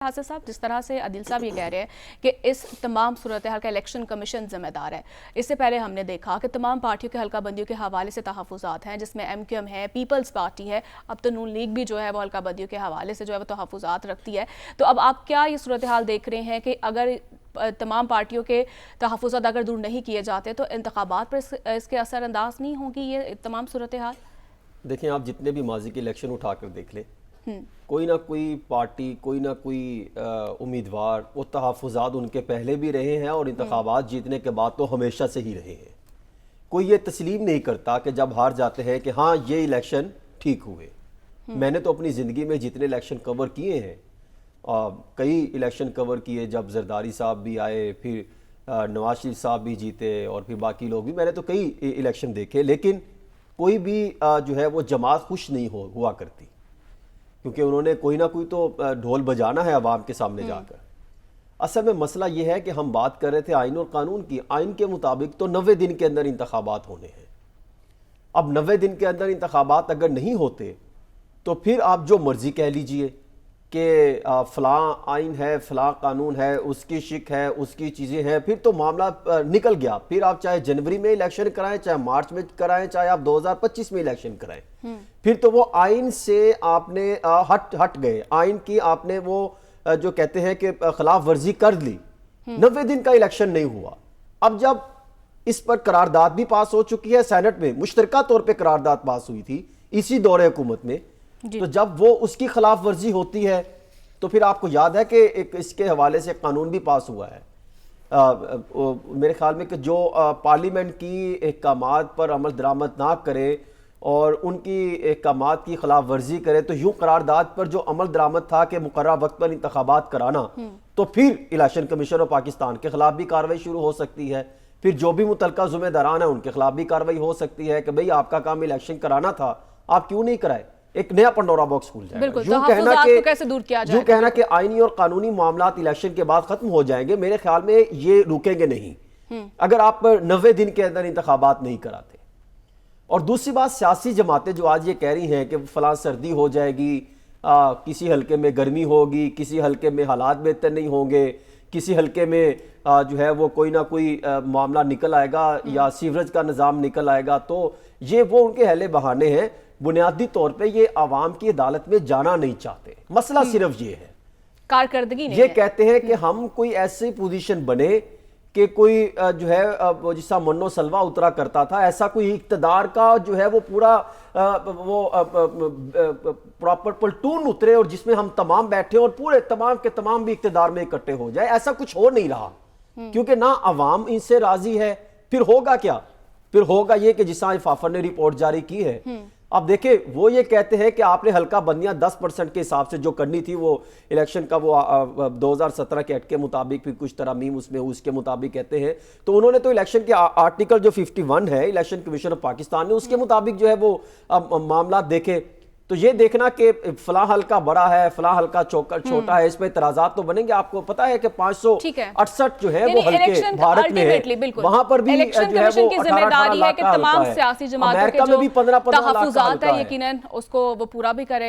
हासिल साहब, जिस तरह से आदिल साहब ये कह रहे हैं कि इस तमाम सूरत हाल का इलेक्शन कमीशन जिम्मेदार है। इससे पहले हमने देखा कि तमाम पार्टियों के हल्का बंदियों के हवाले से तहफ़्फ़ुज़ात हैं, जिसमें MQM है, पीपल्स पार्टी है, अब तो नून लीग भी जो है वो हल्का बंदियों के हवाले से जो है वो तहफ़्फ़ुज़ात रखती है। तो अब आप क्या ये सूरत हाल देख रहे हैं कि अगर तमाम पार्टियों के तहफ़्फ़ुज़ात अगर दूर नहीं किए जाते तो इंतखाबात पर इसके असरअंदाज नहीं होगी ये तमाम सूरत हाल? देखें, आप जितने भी माजी के इलेक्शन उठाकर देख लें, कोई ना कोई पार्टी, कोई ना कोई उम्मीदवार, वो तहफ़्फ़ुज़ात उनके पहले भी रहे हैं और इंतखाबात जीतने के बाद तो हमेशा से ही रहे हैं। कोई ये तस्लीम नहीं करता कि जब हार जाते हैं कि हाँ ये इलेक्शन ठीक हुए। मैंने तो अपनी ज़िंदगी में जितने इलेक्शन कवर किए हैं, कई इलेक्शन कवर किए, जब जरदारी साहब भी आए, फिर नवाज शरीफ साहब भी जीते और फिर बाकी लोग भी, मैंने तो कई इलेक्शन देखे, लेकिन कोई भी जो है वो जमात खुश नहीं हुआ करती, क्योंकि उन्होंने कोई ना कोई तो ढोल बजाना है आवाम के सामने जाकर। असल में मसला यह है कि हम बात कर रहे थे आइन और कानून की। आइन के मुताबिक तो 90 दिन के अंदर इंतखाबात होने हैं। अब 90 दिन के अंदर इंतखाबात अगर नहीं होते तो फिर आप जो मर्जी कह लीजिए कि फ़लाँ आइन है, फ़लाँ कानून है, उसकी शिक है, उसकी चीज़ें हैं, फिर तो मामला निकल गया। फिर आप चाहे जनवरी में इलेक्शन कराएं, चाहे मार्च में कराएं, चाहे आप 2025 में इलेक्शन कराएं, फिर तो वो आइन से आपने हट गए। आइन की आपने वो जो कहते हैं कि खिलाफ वर्जी कर ली। 90 दिन का इलेक्शन नहीं हुआ। अब जब इस पर करारदाद भी पास हो चुकी है, सेनेट में मुश्तरका तौर पर करारदाद पास हुई थी इसी दौरे हुकूमत में, तो जब वो उसकी खिलाफ वर्जी होती है तो फिर आपको याद है कि एक इसके हवाले से कानून भी पास हुआ है मेरे ख्याल में कि जो पार्लियामेंट की अहकामात पर अमल दरामद ना करे और उनकी अहकामात की खिलाफ वर्जी करे, तो यूं करारदाद पर जो अमल दरामद था कि मुकर्रर वक्त पर इंतखाबात कराना, तो फिर इलेक्शन कमीशन ऑफ पाकिस्तान के खिलाफ भी कार्रवाई शुरू हो सकती है। फिर जो भी मुतलका ज़िम्मेदारान है उनके खिलाफ भी कार्रवाई हो सकती है कि भाई आपका काम इलेक्शन कराना था, आप क्यों नहीं कराए। एक नया पंडोरा बॉक्स खुल जाएगा। यूं कहना कि आईनी और कानूनी मामलात इलेक्शन के बाद खत्म हो जाएंगे, मेरे ख्याल में ये रुकेंगे नहीं अगर आप 90 दिन के अंदर इंतखाबात नहीं कराते। और दूसरी बात, सियासी जमातें जो आज ये कह रही हैं कि फलां सर्दी हो जाएगी, किसी हल्के में गर्मी होगी, किसी हल्के में हालात बेहतर नहीं होंगे, किसी हल्के में जो है वो कोई ना कोई मामला निकल आएगा या सीवरेज का निज़ाम निकल आएगा, तो ये वो उनके हले बहाने हैं। बुनियादी तौर पे ये आवाम की अदालत में जाना नहीं चाहते। मसला सिर्फ ये है, कारकर्दगी नहीं ये है। कहते हैं कि हम कोई ऐसी पोजीशन बने कि कोई जो है जिसका मन्नो सलवा उतरा करता था, ऐसा कोई इक्तदार का जो है वो पूरा प्रॉपर प्लटून उतरे और जिसमें हम तमाम बैठे और पूरे तमाम के तमाम भी इक्तदार में इकट्ठे हो जाए। ऐसा कुछ हो नहीं रहा, क्योंकि ना अवाम इनसे राजी है। फिर होगा क्या? फिर होगा ये कि जिस फाफर ने रिपोर्ट जारी की है, अब देखे वो ये कहते हैं कि आपने हल्का बंदियां 10% के हिसाब से जो करनी थी, वो इलेक्शन का वो 2017 के एक्ट के मुताबिक फिर कुछ तरमीम उसमें उसके मुताबिक कहते हैं। तो उन्होंने तो इलेक्शन के आर्टिकल जो 51 है इलेक्शन कमीशन ऑफ पाकिस्तान ने, उसके मुताबिक जो है वो मामला देखे। तो ये देखना कि फला हल्का बड़ा है, फला हल्का छोटा है, इसमें इतराजात तो बनेंगे। आपको पता है कि 568 जो है वो हल्के भारत में है, वहां पर भी जो है वो 18 लाख का हल्का है। सियासी जमातों के जो तहफ़्फ़ुज़ात है यकीनन उसको वो पूरा भी करे।